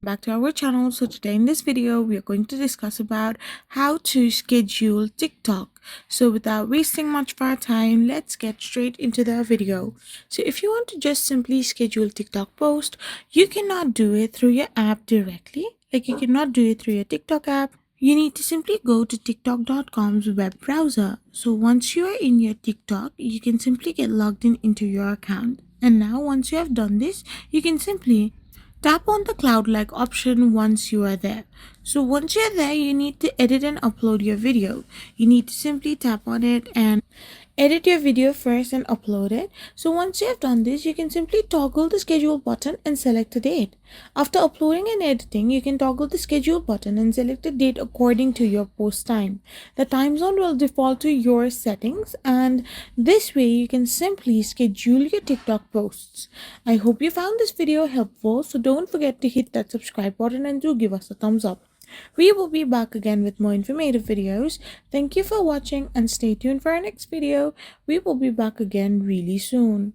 Back to our channel. So today in this video we are going to discuss about how to schedule TikTok. So without wasting much of our time, let's get straight into the video. So if you want to just simply schedule TikTok post, you cannot do it through your app directly. Like you cannot do it through your TikTok app. You need to simply go to tiktok.com's web browser. So once you are in your TikTok, you can simply get logged in into your account. And now once you have done this, you can simply tap on the cloud-like option once you are there. So once you're there, you need to edit and upload your video. You need to simply tap on it and edit your video first and upload it. So once you have done this, you can simply toggle the schedule button and select a date. After uploading and editing, you can toggle the schedule button and select a date according to your post time. The time zone will default to your settings, and this way you can simply schedule your TikTok posts. I hope you found this video helpful, so don't forget to hit that subscribe button and do give us a thumbs up. We will be back again with more informative videos. Thank you for watching and stay tuned for our next video. We will be back again really soon.